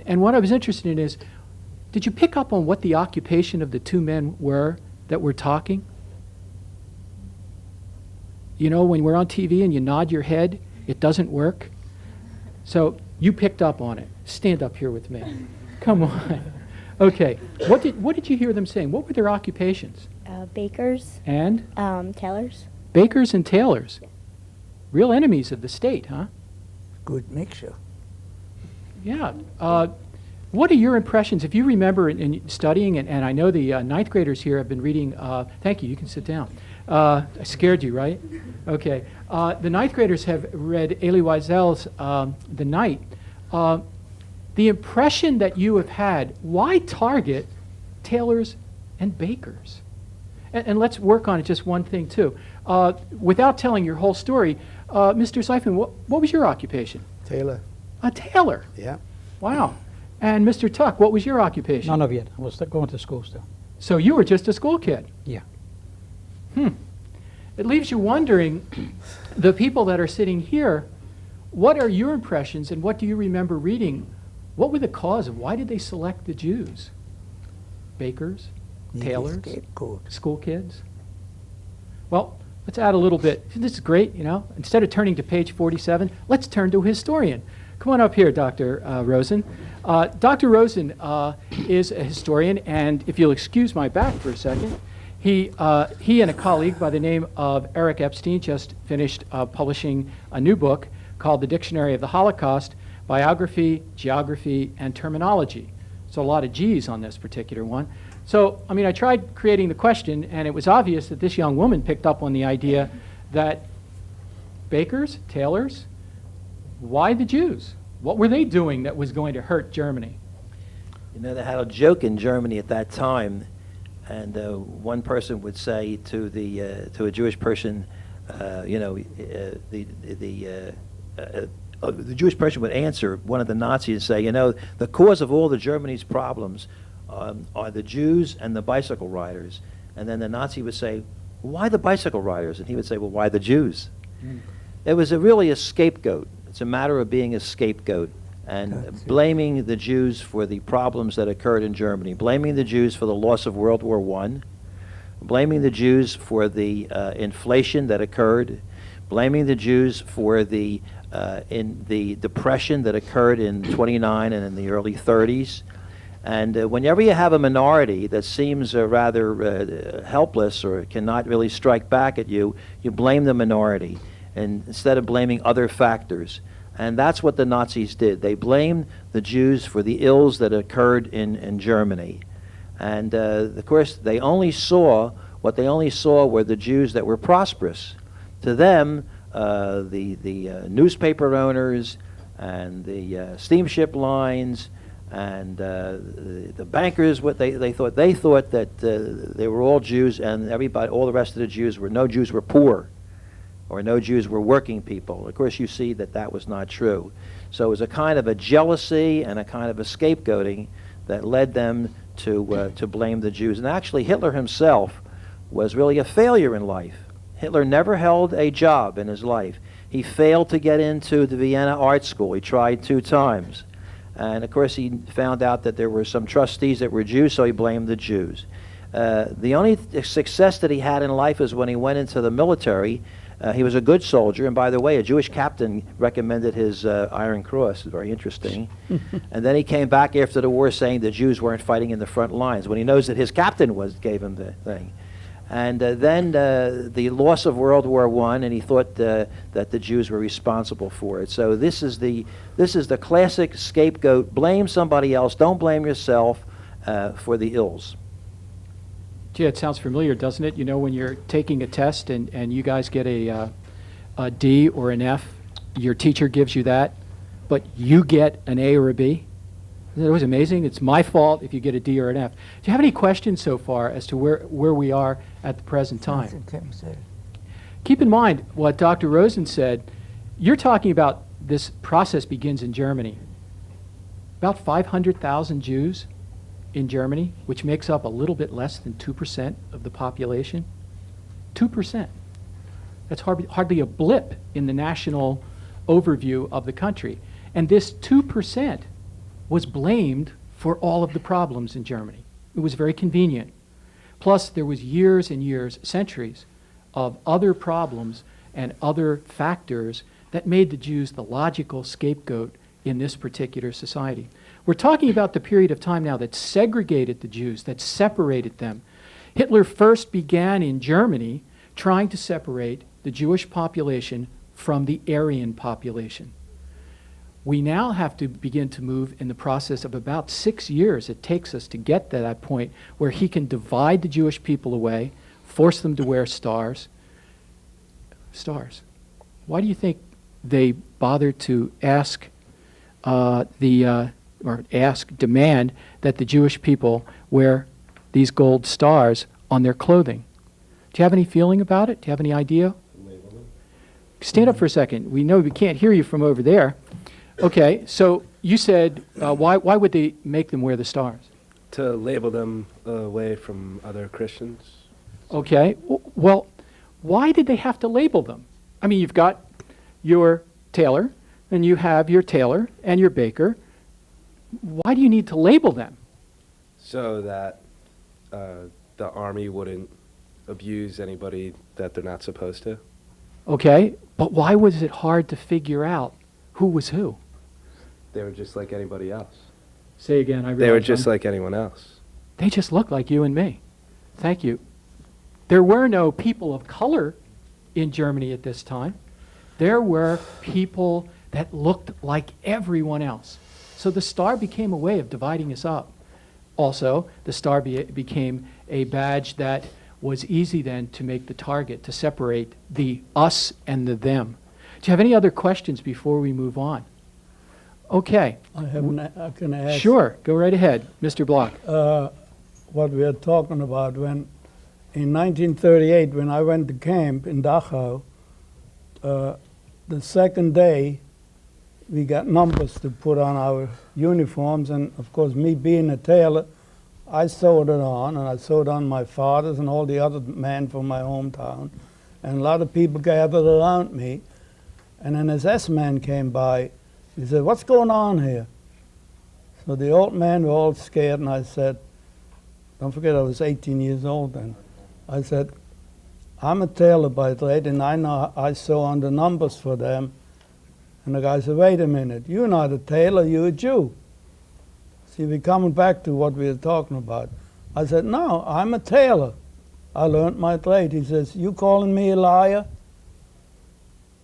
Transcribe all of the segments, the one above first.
And what I was interested in is, did you pick up on what the occupation of the two men were that were talking? You know, when we're on TV and you nod your head, it doesn't work. So you picked up on it. Stand up here with me. Come on. Okay. What did you hear them saying? What were their occupations? Bakers. And? Tailors. Bakers and tailors. Real enemies of the state, huh? Good mixture. Yeah. What are your impressions? If you remember in studying, and I know the ninth graders here have been reading, thank you, you can sit down. I scared you, right? Okay. The ninth graders have read Elie Wiesel's The Night. The impression that you have had, why target tailors and bakers? And let's work on it, just one thing too. Without telling your whole story, Mr. Seifman, what was your occupation? Tailor. A tailor? Yeah. Wow. And Mr. Tuck, what was your occupation? None of it. I was going to school still. So you were just a school kid? Yeah. It leaves you wondering, the people that are sitting here, what are your impressions and what do you remember reading? What were the cause of why did they select the Jews? Bakers? Tailors? School kids? Well, let's add a little bit. This is great, you know. Instead of turning to page 47, let's turn to a historian. Come on up here, Dr. Rosen. Dr. Rosen is a historian, and if you'll excuse my back for a second, he and a colleague by the name of Eric Epstein just finished publishing a new book called The Dictionary of the Holocaust, Biography, Geography, and Terminology. So a lot of G's on this particular one. So, I mean, I tried creating the question, and it was obvious that this young woman picked up on the idea that bakers, tailors, why the Jews? What were they doing that was going to hurt Germany? You know, they had a joke in Germany at that time, and one person would say to a Jewish person, the Jewish person would answer one of the Nazis and say, you know, the cause of all the Germany's problems are the Jews and the bicycle riders. And then the Nazi would say, why the bicycle riders? And he would say, well, why the Jews? It was really a scapegoat. It's a matter of being a scapegoat and blaming the Jews for the problems that occurred in Germany, blaming the Jews for the loss of World War I, blaming the Jews for the inflation that occurred, blaming the Jews for the depression that occurred in 29 and in the early 30s. And whenever you have a minority that seems rather helpless or cannot really strike back at you, you blame the minority and instead of blaming other factors. And that's what the Nazis did. They blamed the Jews for the ills that occurred in Germany. And of course, they only saw were the Jews that were prosperous. To them, the newspaper owners and the steamship lines and the bankers, they thought that they were all Jews, and all the rest of the Jews no Jews were poor, or no Jews were working people. Of course, you see that was not true. So it was a kind of a jealousy and a kind of a scapegoating that led them to blame the Jews. And actually, Hitler himself was really a failure in life. Hitler never held a job in his life. He failed to get into the Vienna Art School. He tried 2 times. And of course, he found out that there were some trustees that were Jews, so he blamed the Jews. The only success that he had in life is when he went into the military. He was a good soldier, and by the way, a Jewish captain recommended his Iron Cross. It's very interesting. And then he came back after the war saying the Jews weren't fighting in the front lines, when he knows that his captain gave him the thing. And then the loss of World War I, and he thought that the Jews were responsible for it. So this is the classic scapegoat. Blame somebody else. Don't blame yourself for the ills. Gee, it sounds familiar, doesn't it? You know, when you're taking a test and you guys get a D or an F, your teacher gives you that, but you get an A or a B. Isn't that always amazing? It's my fault if you get a D or an F. Do you have any questions so far as to where we are at the present time? Keep in mind what Dr. Rosen said. You're talking about this process begins in Germany. About 500,000 Jews in Germany, which makes up a little bit less than 2% of the population. 2%. That's hardly a blip in the national overview of the country. And this 2% was blamed for all of the problems in Germany. It was very convenient. Plus, there was years and years, centuries, of other problems and other factors that made the Jews the logical scapegoat in this particular society. We're talking about the period of time now that segregated the Jews, that separated them. Hitler first began in Germany trying to separate the Jewish population from the Aryan population. We now have to begin to move in the process of about 6 years it takes us to get to that point where he can divide the Jewish people away, force them to wear stars. Stars. Why do you think they bothered to demand that the Jewish people wear these gold stars on their clothing? Do you have any feeling about it? Do you have any idea? Stand up for a second. We know we can't hear you from over there. Okay, so you said, why would they make them wear the stars? To label them away from other Christians. Okay, well, why did they have to label them? I mean, you've got your tailor, and you have your tailor and your baker. Why do you need to label them? So that the army wouldn't abuse anybody that they're not supposed to. Okay, but why was it hard to figure out who was who? They were just like anybody else. Say again, I realize They were just like anyone else. They just look like you and me. Thank you. There were no people of color in Germany at this time. There were people that looked like everyone else. So the star became a way of dividing us up. Also, the star became a badge that was easy then to make the target, to separate the us and the them. Do you have any other questions before we move on? Okay. I can ask. Sure, go right ahead, Mr. Block. What we are talking about when, in 1938, when I went to camp in Dachau, the second day we got numbers to put on our uniforms, and of course, me being a tailor, I sewed it on, and I sewed on my father's and all the other men from my hometown, and a lot of people gathered around me, and an SS man came by. He said, "What's going on here?" So the old men were all scared, and I said, don't forget I was 18 years old then. I said, "I'm a tailor by trade, and I know I sew on the numbers for them." And the guy said, "Wait a minute, you're not a tailor, you're a Jew." See, we're coming back to what we were talking about. I said, "No, I'm a tailor. I learned my trade." He says, "You calling me a liar?"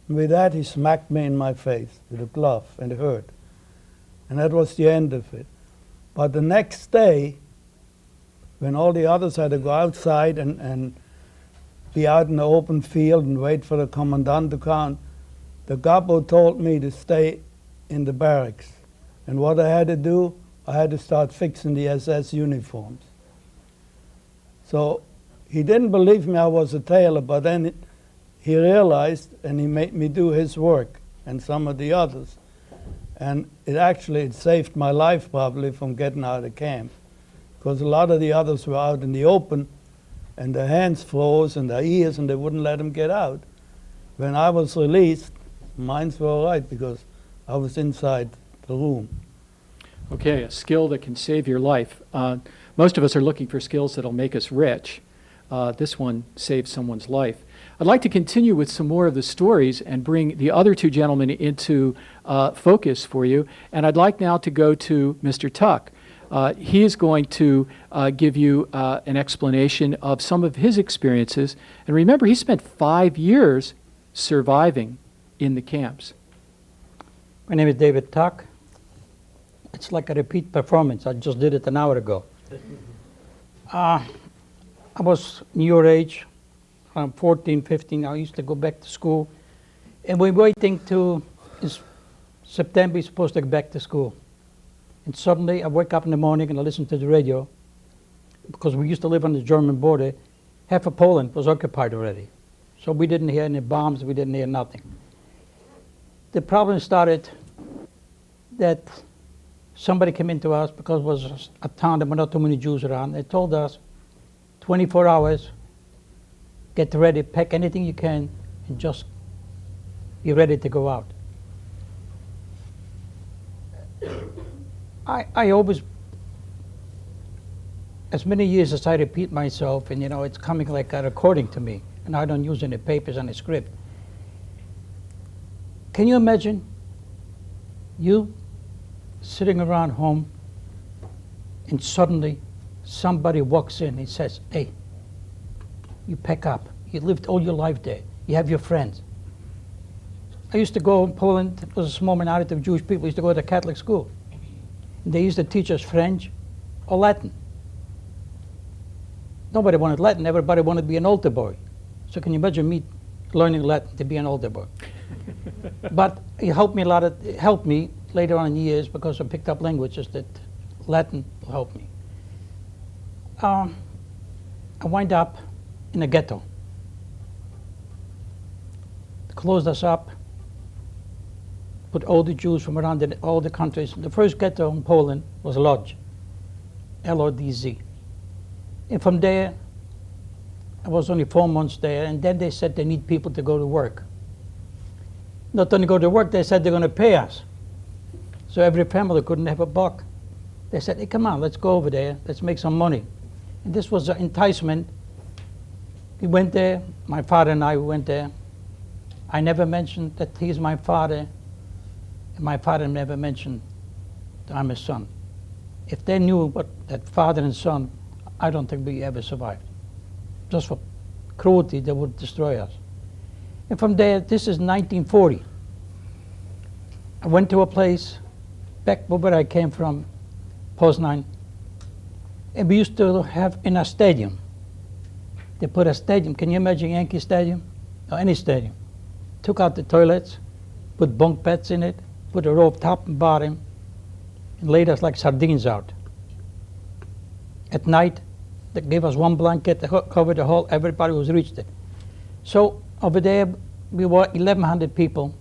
And with that, he smacked me in my face with a glove, and it hurt. And that was the end of it. But the next day, when all the others had to go outside and be out in the open field and wait for the commandant to come, the Gabo told me to stay in the barracks. And what I had to do, I had to start fixing the SS uniforms. So he didn't believe me I was a tailor, but then he realized, and he made me do his work and some of the others. And it saved my life probably from getting out of camp, because a lot of the others were out in the open, and their hands froze and their ears, and they wouldn't let them get out. When I was released, mine were all right because I was inside the room. Okay, a skill that can save your life. Most of us are looking for skills that'll make us rich. This one saves someone's life. I'd like to continue with some more of the stories and bring the other two gentlemen into focus for you. And I'd like now to go to Mr. Tuck. He is going to give you an explanation of some of his experiences. And remember, he spent 5 years surviving in the camps. My name is David Tuck. It's like a repeat performance. I just did it an hour ago. I was your age, around 14, 15. I used to go back to school. And we're waiting to September, we're supposed to go back to school. And suddenly I wake up in the morning and I listen to the radio, because we used to live on the German border. Half of Poland was occupied already. So we didn't hear any bombs, we didn't hear nothing. The problem started that somebody came into us, because it was a town that were not too many Jews around. They told us 24 hours, get ready, pack anything you can, and just be ready to go out. I always, as many years as I repeat myself, and it's coming like a recording to me, and I don't use any papers and a script. Can you imagine you sitting around home and suddenly somebody walks in and says, hey, you pack up. You lived all your life there. You have your friends. I used to go in Poland. It was a small minority of Jewish people. Used to go to Catholic school. And they used to teach us French or Latin. Nobody wanted Latin. Everybody wanted to be an altar boy. So can you imagine me learning Latin to be an altar boy? But it helped me a lot. It helped me later on in years because I picked up languages that Latin will help me. I wind up in a ghetto. They closed us up, put all the Jews from around all the countries. The first ghetto in Poland was Lodz, L-O-D-Z. And from there, I was only 4 months there, and then they said they need people to go to work. Not only go to work, they said they're going to pay us. So every family couldn't have a buck. They said, hey, come on, let's go over there, let's make some money. And this was an enticement. We went there, my father and I went there. I never mentioned that he's my father, and my father never mentioned that I'm his son. If they knew what that father and son, I don't think we ever survived. Just for cruelty, they would destroy us. And from there, this is 1940. I went to a place back where I came from, Poznan, and we used to have in a stadium. They put a stadium. Can you imagine Yankee Stadium? Or any stadium. Took out the toilets, put bunk beds in it, put a rope top and bottom, and laid us like sardines out. At night, they gave us one blanket to cover the whole, everybody who's reached it. So over there, we were 1,100 people.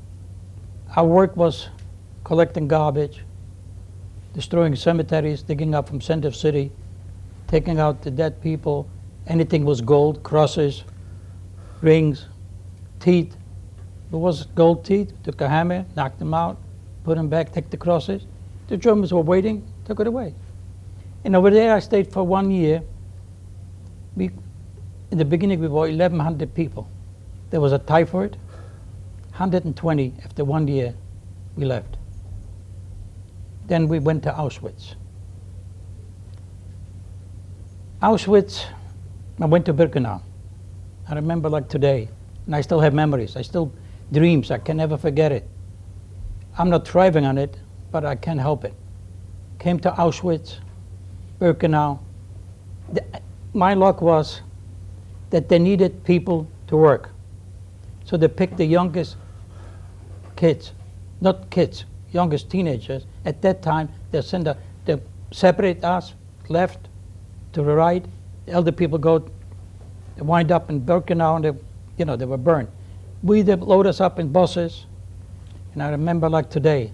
Our work was collecting garbage, destroying cemeteries, digging up from center of city, taking out the dead people. Anything was gold, crosses, rings, teeth. If it was gold teeth, took a hammer, knocked them out, put them back, take the crosses. The Germans were waiting, took it away. And over there I stayed for 1 year. In the beginning we were 1,100 people. There was a typhoid, 120 after 1 year we left. Then we went to Auschwitz. Auschwitz, I went to Birkenau. I remember like today, and I still have memories. I still dreams, I can never forget it. I'm not thriving on it, but I can't help it. Came to Auschwitz, Birkenau. My luck was that they needed people to work. So they picked the youngest kids, not kids, youngest teenagers. At that time, they separate us, left to the right. The elder people they wind up in Birkenau, and they were burned. They load us up in buses, and I remember like today,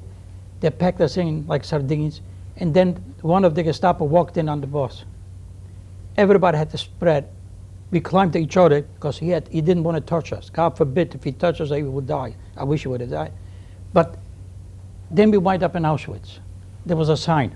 they packed us in like sardines, and then one of the Gestapo walked in on the bus. Everybody had to spread. We climbed to each other because he didn't want to touch us. God forbid, if he touched us, he would die. I wish he would have died. But then we wind up in Auschwitz. There was a sign.